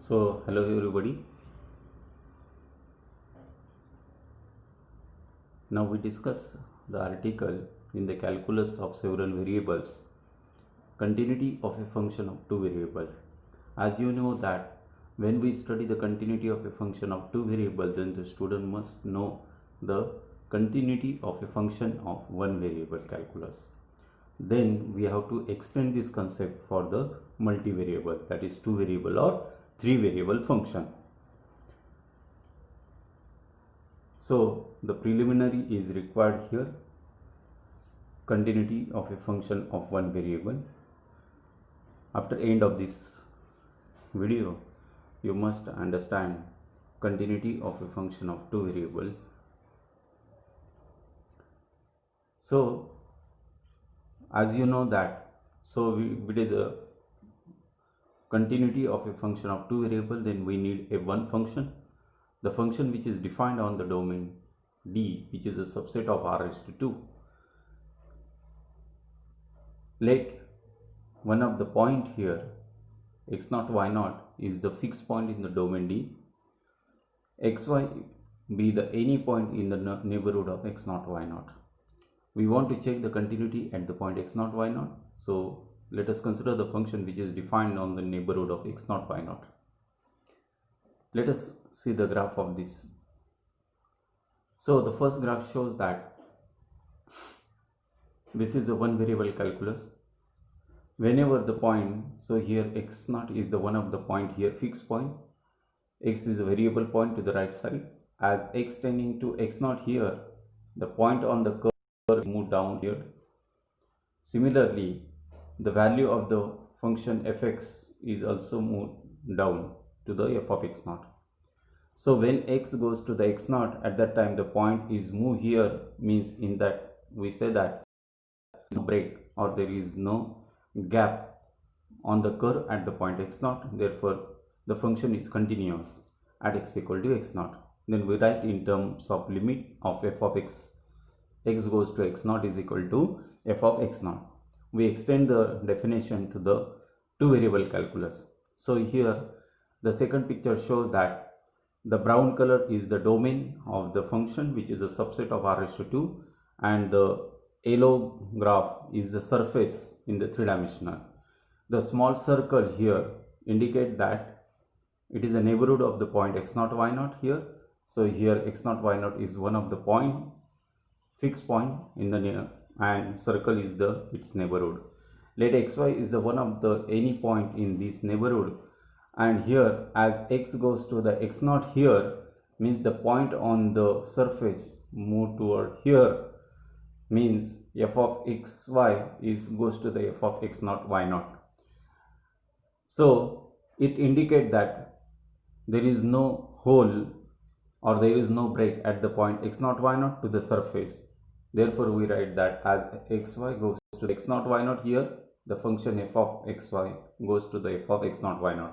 So, hello everybody. Now we discuss the article in the calculus of several variables, continuity of a function of two variables. As you know that when we study the continuity of a function of two variables, then the student must know the continuity of a function of one variable calculus. Then we have to extend this concept for the multivariable, that is two variable or three variable function. So the preliminary is required here, continuity of a function of one variable. After end of this video, you must understand continuity of a function of two variable. So as you know that, so we did the continuity of a function of two variable, then we need a one function. The function which is defined on the domain D, which is a subset of R raised to 2. Let one of the point here, x0, y0, is the fixed point in the domain D. xy be the any point in the neighborhood of x0, y0. We want to check the continuity at the point x0, y0. So let us consider the function which is defined on the neighborhood of x0, y0. Let us see the graph of this. So the first graph shows that this is a one variable calculus. Whenever the point, so here x0 is the one of the point here, fixed point. X is a variable point to the right side. As x tending to x0 here, the point on the curve move down here. Similarly, the value of the function fx is also moved down to the f of x0. So when x goes to the x0, at that time the point is move here, means in that we say that there is no break or there is no gap on the curve at the point x0. Therefore the function is continuous at x equal to x0. Then we write in terms of limit of f of x goes to x0 is equal to f of x0. We extend the definition to the two variable calculus. So here the second picture shows that the brown color is the domain of the function, which is a subset of R raised to 2, and the yellow graph is the surface in the three-dimensional. The small circle here indicate that it is a neighborhood of the point x0, y0 here. So here x0, y0 is one of the point, fixed point in the and circle is its neighborhood. Let xy is the one of the any point in this neighborhood, and here as x goes to the x0 here, means the point on the surface move toward here, means f of xy is goes to the f of x0, y0. So it indicates that there is no hole or there is no break at the point x0, y0 to the surface. Therefore we write that as xy goes to the x0, y0 here, the function f of xy goes to the f of x0, y0.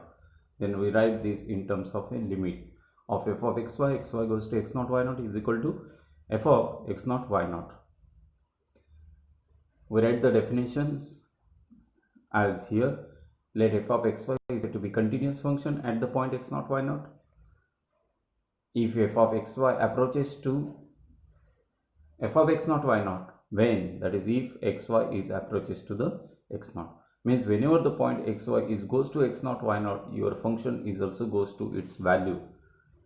Then we write this in terms of a limit of f of xy goes to x0, y0 is equal to f of x0, y0. We write the definitions as here. Let f of xy is to be continuous function at the point x0, y0. If f of xy approaches to f of x0, y0, when, that is if xy is approaches to the x0, means whenever the point xy is goes to x0, y0, your function is also goes to its value,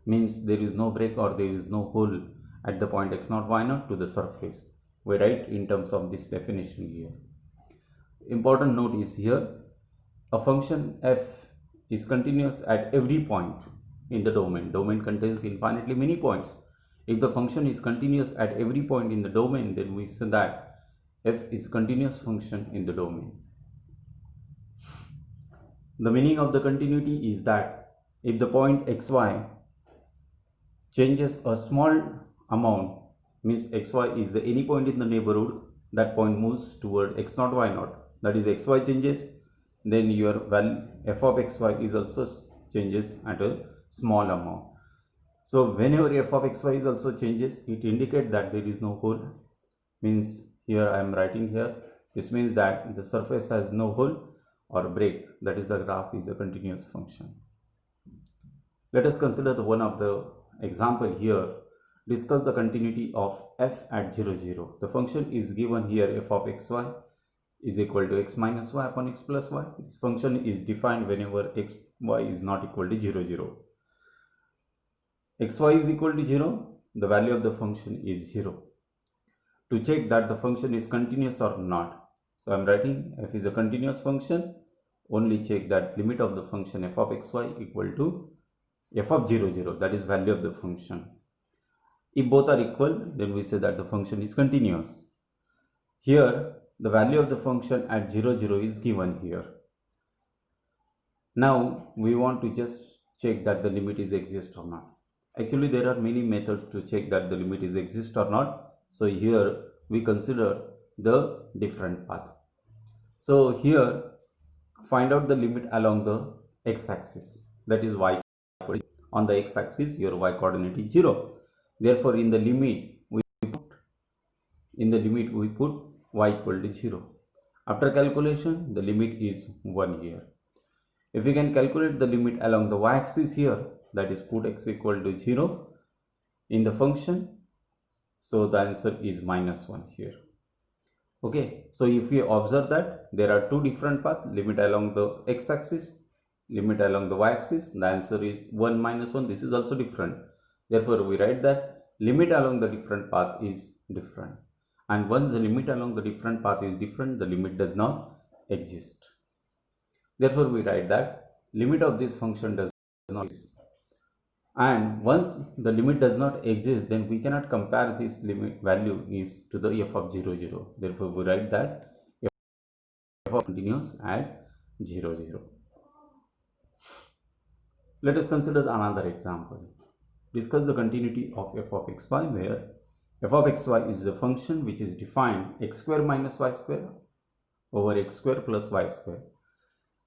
means there is no break or there is no hole at the point x0, y0 to the surface. We write in terms of this definition here. Important note is here, a function f is continuous at every point in the domain. Domain contains infinitely many points. If the function is continuous at every point in the domain, then we say that f is continuous function in the domain. The meaning of the continuity is that if the point xy changes a small amount, means xy is the any point in the neighborhood, that point moves toward x0, y0, that is xy changes, then your value f of xy is also changes at a small amount. So whenever f of xy is also changes, it indicates that there is no hole, means here I am writing here, this means that the surface has no hole or break, that is the graph is a continuous function. Let us consider the one of the example here. Discuss the continuity of f at 0, 0. The function is given here, f of xy is equal to x minus y upon x plus y. This function is defined whenever xy is not equal to 0, 0. xy is equal to 0, the value of the function is 0. To check that the function is continuous or not, so I am writing f is a continuous function, only check that limit of the function f of xy equal to f of 0, 0, that is value of the function. If both are equal, then we say that the function is continuous. Here, the value of the function at 0, 0 is given here. Now, we want to just check that the limit is exist or not. Actually, there are many methods to check that the limit is exist or not. So, here we consider the different path. So, here find out the limit along the x-axis, that is y. On the x-axis, your y coordinate is 0. Therefore, in the limit we put y equal to 0. After calculation, the limit is 1 here. If we can calculate the limit along the y-axis here, that is put x equal to 0 in the function, so the answer is minus 1 here. Okay, so if we observe that there are two different paths, limit along the x-axis, limit along the y-axis, the answer is 1 minus 1. This is also different. Therefore, we write that limit along the different path is different. And once the limit along the different path is different, the limit does not exist. Therefore, we write that limit of this function does not exist. And once the limit does not exist, then we cannot compare this limit value is to the f of 0, 0. Therefore, we write that f of continuous at 0, 0. Let us consider another example. Discuss the continuity of f of xy, where f of xy is the function which is defined x square minus y square over x square plus y square.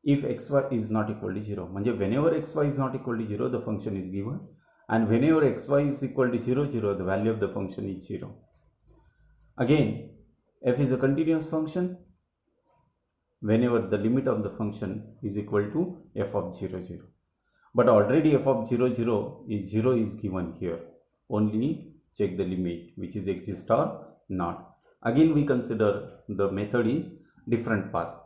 If xy is not equal to 0, whenever xy is not equal to 0, the function is given, and whenever xy is equal to 0, 0, the value of the function is 0. Again, f is a continuous function whenever the limit of the function is equal to f of 0, 0. But already f of 0, 0 is given here. Only check the limit which is exist or not. Again, we consider the method is different path.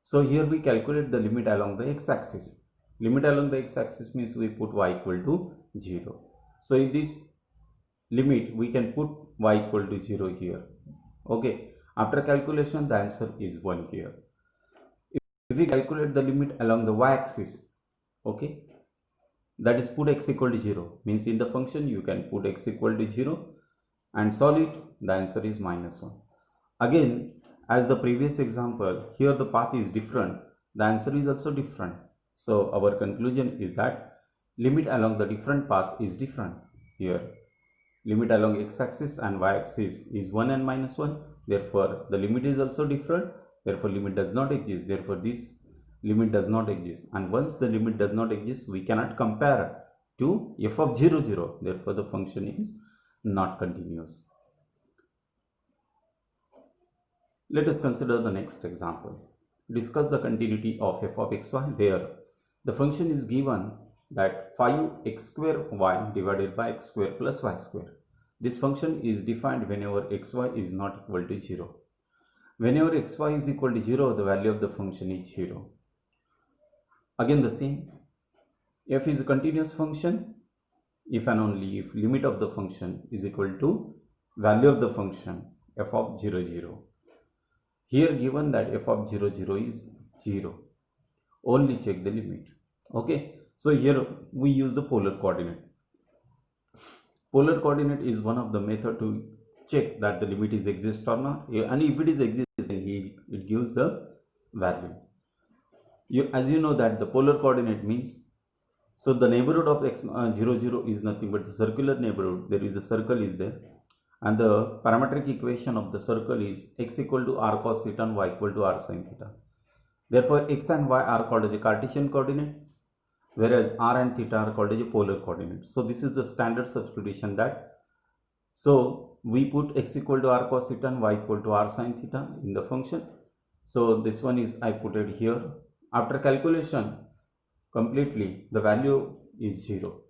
So here we calculate the limit along the x-axis. Limit along the x-axis means we put y equal to 0. So in this limit, we can put y equal to 0 here. Okay. After calculation, the answer is 1 here. If we calculate the limit along the y-axis, okay, that is put x equal to 0, means in the function you can put x equal to 0 and solve it, the answer is minus 1. Again, as the previous example, here the path is different, the answer is also different. So our conclusion is that limit along the different path is different. Here limit along x-axis and y-axis is 1 and minus 1. Therefore, the limit is also different. Therefore, limit does not exist. Therefore, this limit does not exist. And once the limit does not exist, we cannot compare to f of 0, 0. Therefore, the function is not continuous. Let us consider the next example. Discuss the continuity of f of xy, where the function is given that 5x square y divided by x square plus y square. This function is defined whenever xy is not equal to 0. Whenever xy is equal to 0, the value of the function is 0. Again the same, f is a continuous function if and only if limit of the function is equal to value of the function f of 0, 0. Here given that f of 0, 0 is 0. Only check the limit. Okay. So here we use the polar coordinate. Polar coordinate is one of the method to check that the limit is exist or not. And if it is exist, then it gives the value. As you know that the polar coordinate means, so the neighborhood of x 0, 0 is nothing but the circular neighborhood. There is a circle is there. And the parametric equation of the circle is x equal to r cos theta and y equal to r sin theta. Therefore, x and y are called as a Cartesian coordinate, whereas r and theta are called as a polar coordinate. So this is the standard substitution that, so we put x equal to r cos theta and y equal to r sin theta in the function. So this one is I put it here. After calculation completely, the value is 0.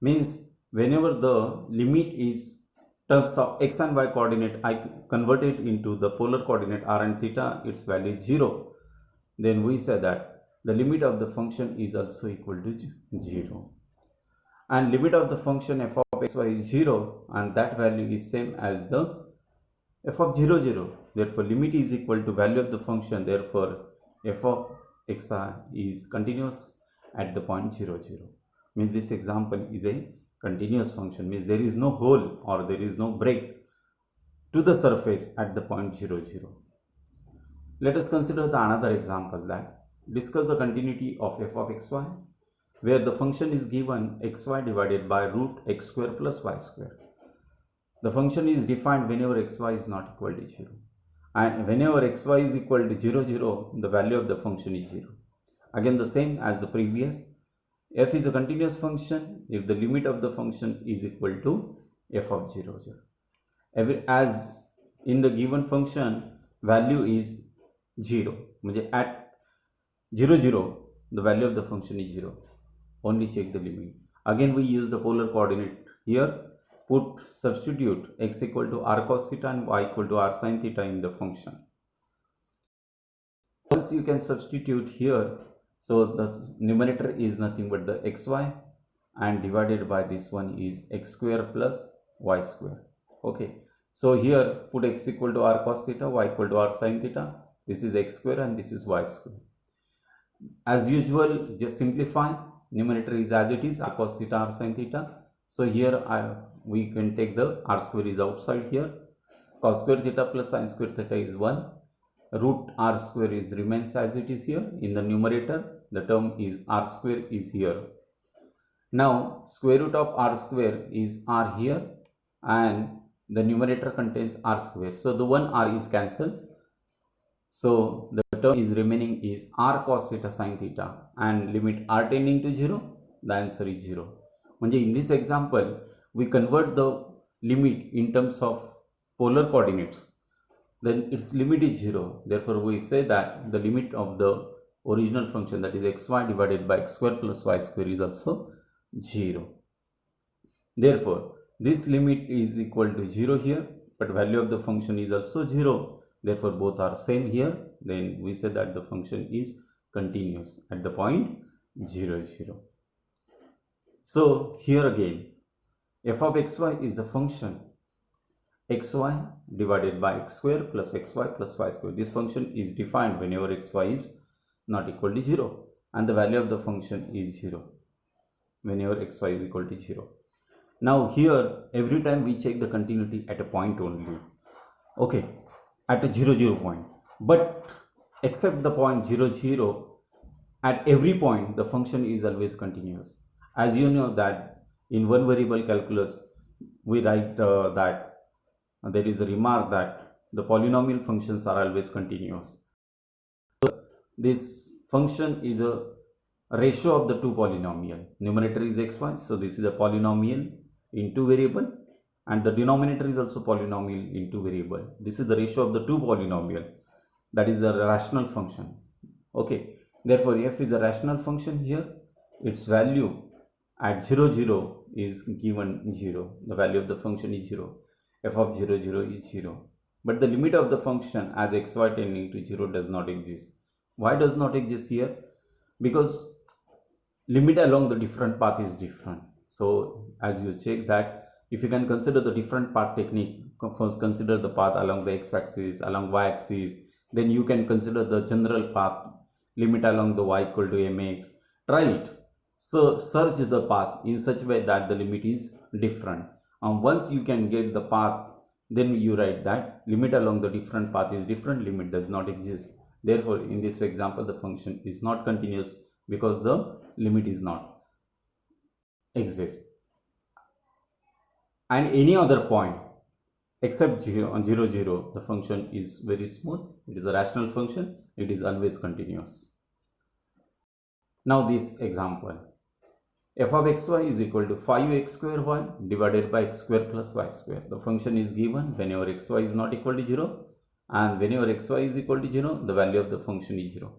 Means whenever the limit is terms of x and y coordinate, I convert it into the polar coordinate r and theta, its value is 0. Then we say that the limit of the function is also equal to 0. And limit of the function f of xy is 0, and that value is same as the f of 0, 0. Therefore, limit is equal to value of the function. Therefore, f of xi is continuous at the point 0, 0. Means this example is a continuous function. Means there is no hole or there is no break to the surface at the point 0, 0. Let us consider the another example, that discuss the continuity of f of xy, where the function is given xy divided by root x square plus y square. The function is defined whenever xy is not equal to 0. And whenever xy is equal to 0, 0, the value of the function is 0. Again the same as the previous. F is a continuous function if the limit of the function is equal to f of 0, 0. As in the given function, value is 0. At 0, 0, the value of the function is 0. Only check the limit. Again we use the polar coordinate here. Substitute x equal to r cos theta and y equal to r sin theta in the function. Once you can substitute here, so the numerator is nothing but the xy, and divided by this one is x square plus y square. Okay, so here put x equal to r cos theta, y equal to r sin theta. This is x square and this is y square. As usual, just simplify. Numerator is as it is, r cos theta, r sin theta. So here we can take the r square is outside here. Cos square theta plus sin square theta is 1. Root r square is remains as it is here. In the numerator, the term is r square is here. Now square root of r square is r here, and the numerator contains r square. So the one r is cancelled. So the term is remaining is r cos theta sin theta, and limit r tending to 0, the answer is 0. In this example, we convert the limit in terms of polar coordinates, then its limit is 0. Therefore, we say that the limit of the original function, that is xy divided by x square plus y square, is also 0. Therefore, this limit is equal to 0 here, but value of the function is also 0. Therefore, both are same here. Then we say that the function is continuous at the point 0, 0. So here again, f of xy is the function xy divided by x square plus xy plus y square. This function is defined whenever xy is not equal to 0, and the value of the function is 0 whenever xy is equal to 0. Now here, every time we check the continuity at a point only. Okay, at a 0, 0 point. But except the point 0, 0, at every point the function is always continuous. As you know that in one variable calculus, we write that there is a remark that the polynomial functions are always continuous. So this function is a ratio of the two polynomial. Numerator is xy, so this is a polynomial in two variable, and the denominator is also polynomial in two variable. This is the ratio of the two polynomial. That is a rational function. Okay, therefore f is a rational function here. Its value at 0, 0 is given 0. The value of the function is 0. F of 0, 0 is 0. But the limit of the function as xy tending to 0 does not exist. Why does not exist here? Because limit along the different path is different. So as you check that, if you can consider the different path technique, first consider the path along the x-axis, along y-axis, then you can consider the general path, limit along the y equal to mx. Try it. So search the path in such a way that the limit is different. And once you can get the path, then you write that limit along the different path is different, limit does not exist. Therefore, in this example, the function is not continuous because the limit is not exist. And any other point except 0 on 0, 0, the function is very smooth. It is a rational function. It is always continuous. Now this example, f of xy is equal to 5x square y divided by x square plus y square. The function is given whenever xy is not equal to 0, and whenever xy is equal to 0, the value of the function is 0.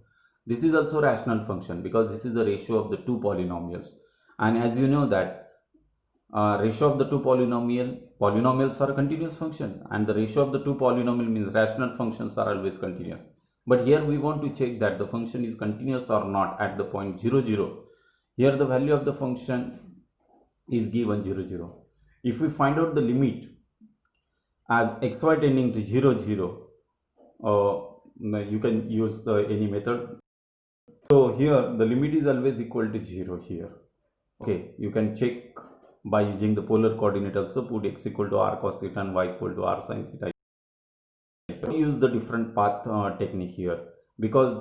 This is also a rational function because this is the ratio of the two polynomials. And as you know that ratio of the two polynomials are a continuous function, and the ratio of the two polynomial means rational functions are always continuous. But here we want to check that the function is continuous or not at the point 0 0. Here the value of the function is given 0 0. If we find out the limit as xy tending to 0 0, you can use the any method. So here the limit is always equal to 0 here. Okay, you can check by using the polar coordinate also. Put x equal to r cos theta and y equal to r sin theta. Use the different path technique here, because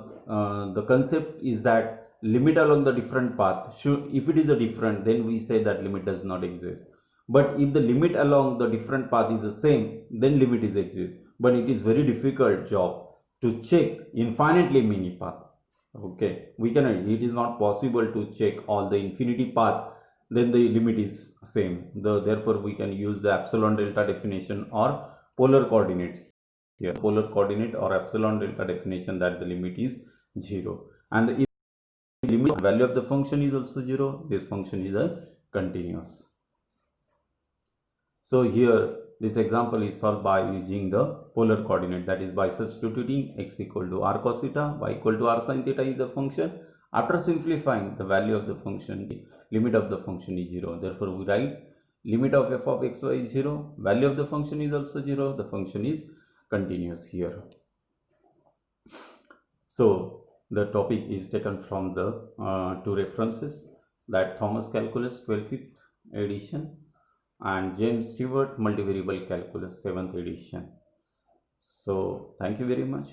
the concept is that limit along the different path should, if it is a different, then we say that limit does not exist. But if the limit along the different path is the same, then limit is exist. But it is very difficult job to check infinitely many path. Okay, we can, it is not possible to check all the infinity path, then the limit is same. Therefore we can use the epsilon delta definition or polar coordinate here, polar coordinate or epsilon delta definition, that the limit is 0, and the limit value of the function is also 0, this function is a continuous. So here this example is solved by using the polar coordinate, that is by substituting x equal to r cos theta, y equal to r sin theta is the function. After simplifying, the value of the function, the limit of the function is 0. Therefore we write limit of f of xy is 0, value of the function is also 0, the function is continuous here. So the topic is taken from the two references, that Thomas Calculus 12th edition and James Stewart Multivariable Calculus 7th edition. So thank you very much.